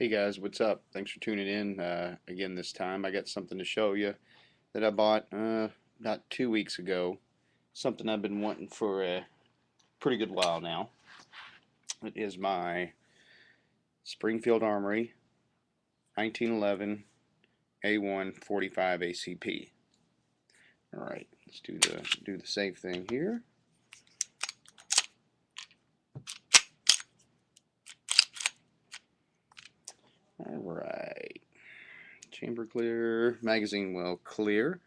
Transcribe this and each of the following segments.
Hey guys, what's up? Thanks for tuning in again this time. I got something to show you that I bought about 2 weeks ago. Something I've been wanting for a pretty good while now. It is my Springfield Armory 1911 A1 45 ACP. All right, let's do the safe thing here. All right, chamber clear, magazine well clear.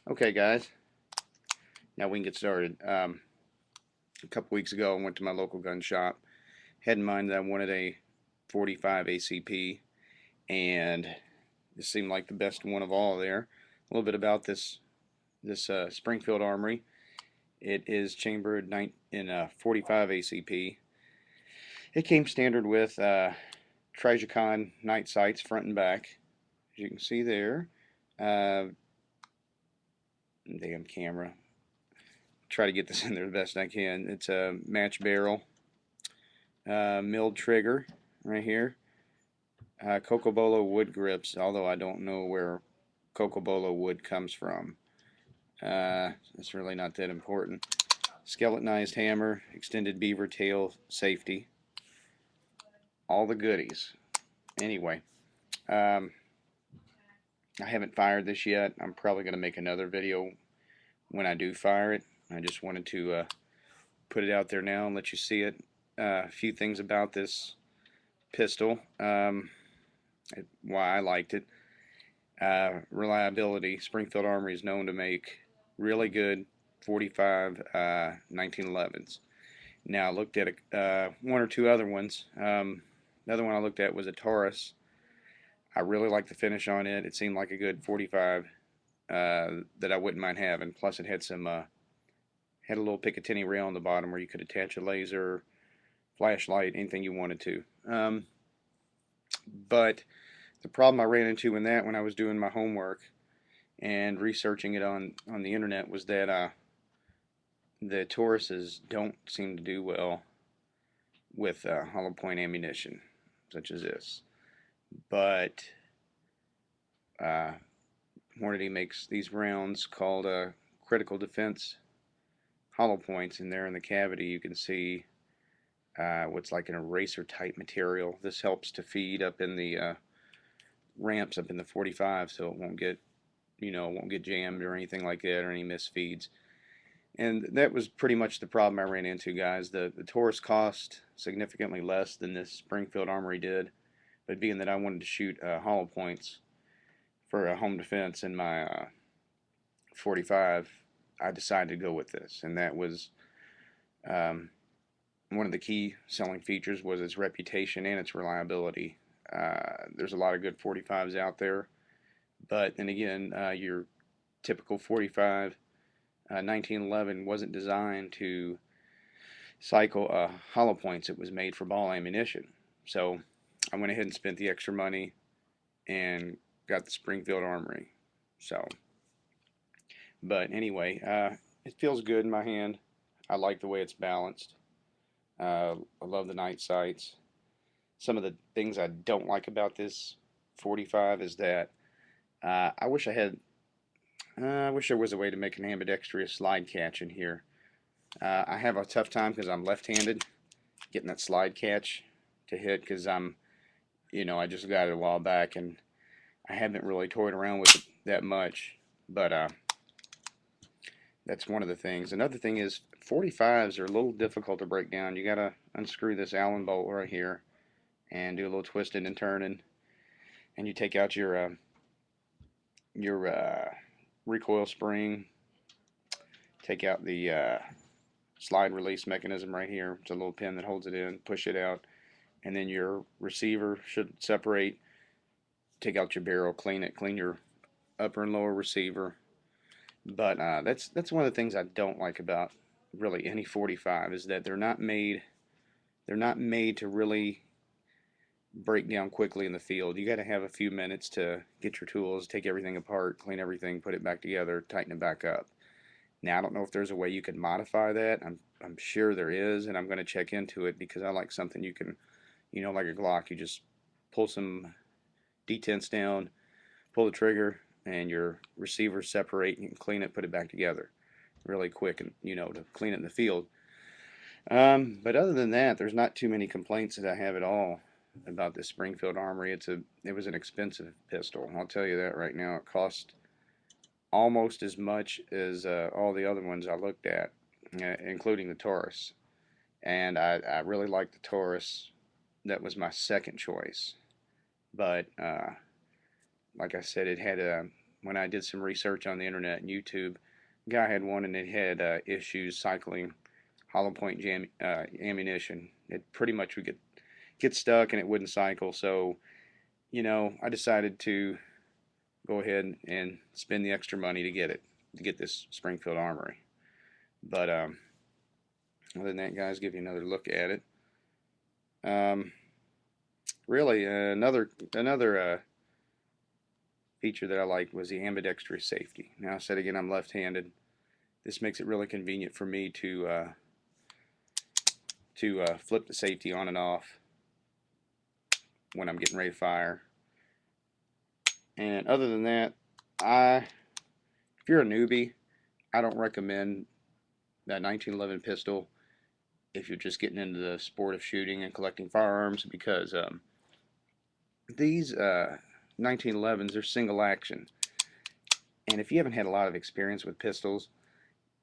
Okay, guys, now we can get started. A couple weeks ago, I went to my local gun shop. Had in mind that I wanted a 45 ACP, and this seemed like the best one of all there. A little bit about this Springfield Armory. It is chambered in a 45 ACP. It came standard with Trijicon night sights front and back, as you can see there. Damn camera. Try to get this in there the best I can. It's a match barrel, milled trigger right here. Cocobolo wood grips, although I don't know where Cocobolo wood comes from. It's really not that important. Skeletonized hammer, extended beaver tail safety. All the goodies. Anyway, I haven't fired this yet. I'm probably going to make another video when I do fire it. I just wanted to put it out there now and let you see it. A few things about this pistol. Why I liked it. Reliability. Springfield Armory is known to make really good 45 1911s. Now I looked at one or two other ones. The other one I looked at was a Taurus. I really liked the finish on it. It seemed like a good 45 that I wouldn't mind having. Plus it had some had a little Picatinny rail on the bottom where you could attach a laser, flashlight, anything you wanted to. But the problem I ran into in that when I was doing my homework and researching it on the internet was that the Tauruses don't seem to do well with hollow point ammunition such as this. But Hornady makes these rounds called critical defense hollow points, and there in the cavity you can see what's like an eraser type material. This helps to feed up in the ramps up in the 45 so it won't get jammed or anything like that or any misfeeds. And that was pretty much the problem I ran into, guys. The Taurus cost significantly less than this Springfield Armory did, but being that I wanted to shoot hollow points for a home defense in my 45, I decided to go with this, and that was one of the key selling features was its reputation and its reliability. There's a lot of good 45s out there, but then again, your typical 45 1911 wasn't designed to cycle hollow points. It was made for ball ammunition. So I went ahead and spent the extra money and got the Springfield Armory. But anyway, it feels good in my hand. I like the way it's balanced. I love the night sights. Some of the things I don't like about this 45 is that I wish I wish there was a way to make an ambidextrous slide catch in here. I have a tough time because I'm left-handed getting that slide catch to hit because I just got it a while back and I haven't really toyed around with it that much. But that's one of the things. Another thing is 45s are a little difficult to break down. You gotta unscrew this Allen bolt right here and do a little twisting and turning, and you take out your recoil spring, take out the slide release mechanism right here. It's a little pin that holds it in, push it out, and then your receiver should separate. Take out your barrel, clean it, clean your upper and lower receiver. But that's one of the things I don't like about really any 45 is that they're not made to really break down quickly in the field. You got to have a few minutes to get your tools, take everything apart, clean everything, put it back together, tighten it back up. Now I don't know if there's a way you can modify that. I'm sure there is, and I'm going to check into it because I like something you can You know, like a Glock, you just pull some detents down, pull the trigger, and your receivers separate. And you can clean it, put it back together really quick, and to clean it in the field. But other than that, there's not too many complaints that I have at all about this Springfield Armory. It was an expensive pistol. I'll tell you that right now. It cost almost as much as all the other ones I looked at, including the Taurus. And I really liked the Taurus. That was my second choice. But like I said, it had when I did some research on the internet and YouTube, guy had one and it had issues cycling hollow point ammunition. It pretty much would get stuck and it wouldn't cycle. So I decided to go ahead and spend the extra money to get this Springfield Armory. But other than that, guys, give you another look at it. Really, another feature that I liked was the ambidextrous safety. Now, I said again, I'm left-handed. This makes it really convenient for me to flip the safety on and off when I'm getting ready to fire. And other than that, if you're a newbie, I don't recommend that 1911 pistol if you're just getting into the sport of shooting and collecting firearms, because these 1911s are single action, and if you haven't had a lot of experience with pistols,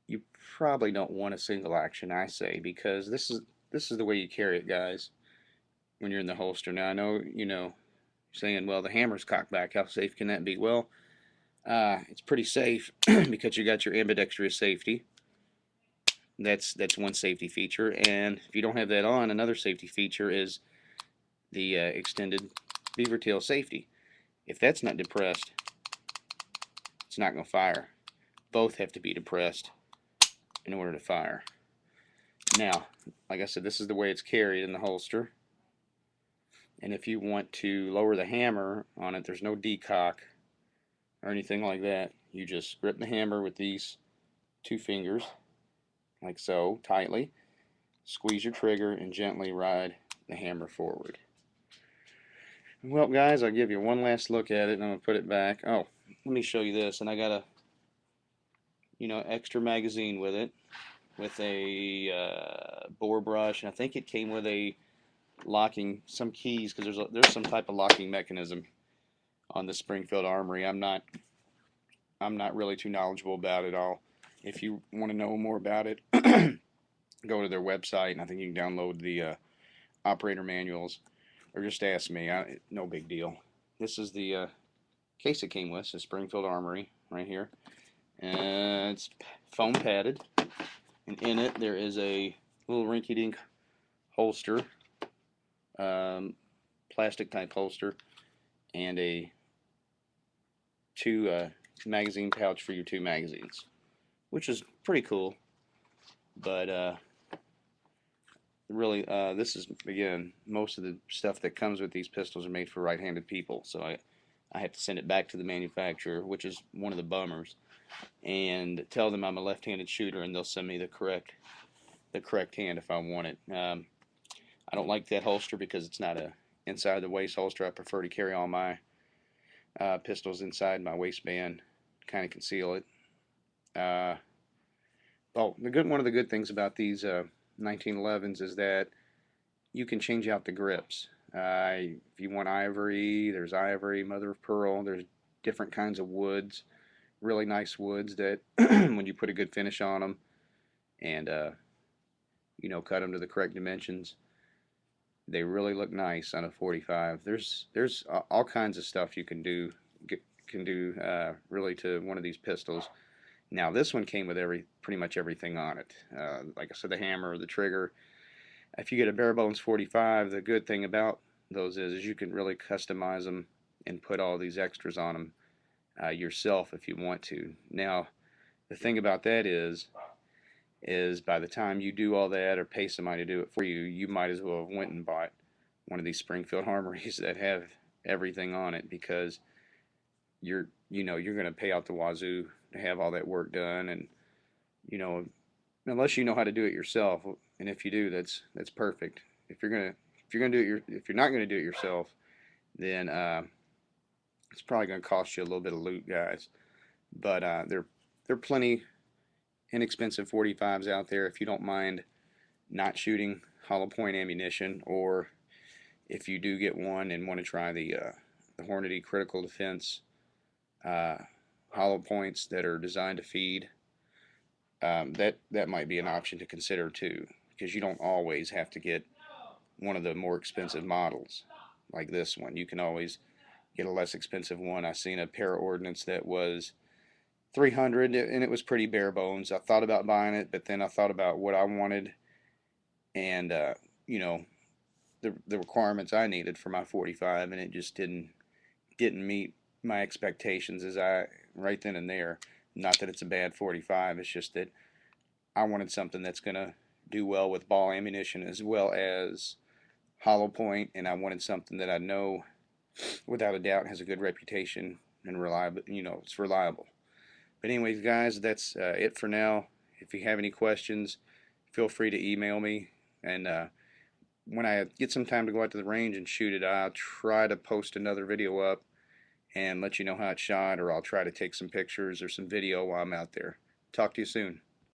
you probably don't want a single action, I say, because this is the way you carry it, guys, when you're in the holster. Now I know saying, well, the hammer's cocked back, how safe can that be? Well, it's pretty safe because you got your ambidextrous safety. That's one safety feature, and if you don't have that on, another safety feature is the extended beaver tail safety. If that's not depressed, it's not going to fire. Both have to be depressed in order to fire. Now, like I said, this is the way it's carried in the holster. And if you want to lower the hammer on it, there's no decock or anything like that. You just grip the hammer with these two fingers, like so, tightly. Squeeze your trigger and gently ride the hammer forward. Well, guys, I'll give you one last look at it, and I'm going to put it back. Oh, let me show you this. And I got a extra magazine with it, with a bore brush, and I think it came with a some keys, because there's some type of locking mechanism on the Springfield Armory. I'm not really too knowledgeable about it all. If you want to know more about it, go to their website, and I think you can download the operator manuals, or just ask me. No big deal. This is the case it came with, the Springfield Armory, right here. And it's foam padded, and in it there is a little rinky-dink holster, plastic type holster, and a two magazine pouch for your two magazines, which is pretty cool. But really, this is, again, most of the stuff that comes with these pistols are made for right-handed people, so I have to send it back to the manufacturer, which is one of the bummers, and tell them I'm a left-handed shooter, and they'll send me the correct hand if I want it. I don't like that holster because it's not a inside the waist holster. I prefer to carry all my pistols inside my waistband, kind of conceal it. One of the good things about these 1911s is that you can change out the grips. If you want ivory, there's ivory, mother of pearl. There's different kinds of woods, really nice woods that when you put a good finish on them and cut them to the correct dimensions, they really look nice on a 45. There's all kinds of stuff you can do really to one of these pistols. Now this one came with pretty much everything on it. Like I said, the hammer, the trigger. If you get a bare bones 45, the good thing about those is you can really customize them and put all these extras on them yourself if you want to. Now the thing about that is by the time you do all that or pay somebody to do it for you, you might as well have went and bought one of these Springfield Armories that have everything on it, because you're going to pay out the wazoo to have all that work done. And unless you know how to do it yourself, and if you do, that's perfect. If you're going to if you're gonna do it, if you're not gonna do it yourself, then it's probably gonna cost you a little bit of loot, guys. But there are plenty inexpensive 45s out there if you don't mind not shooting hollow point ammunition, or if you do get one and want to try the Hornady critical defense uh, hollow points that are designed to feed, that might be an option to consider too, because you don't always have to get one of the more expensive models like this one. You can always get a less expensive one. I seen a para ordnance that was 300 and it was pretty bare bones. I thought about buying it, but then I thought about what I wanted and you know, the requirements I needed for my 45, and it just didn't meet my expectations as I right then and there. Not that it's a bad 45, it's just that I wanted something that's gonna do well with ball ammunition as well as hollow point, and I wanted something that I know without a doubt has a good reputation and reliable. You know, it's reliable. But anyways, guys, that's it for now. If you have any questions, feel free to email me, and when I get some time to go out to the range and shoot it, I'll try to post another video up and let you know how it's shot, or I'll try to take some pictures or some video while I'm out there. Talk to you soon.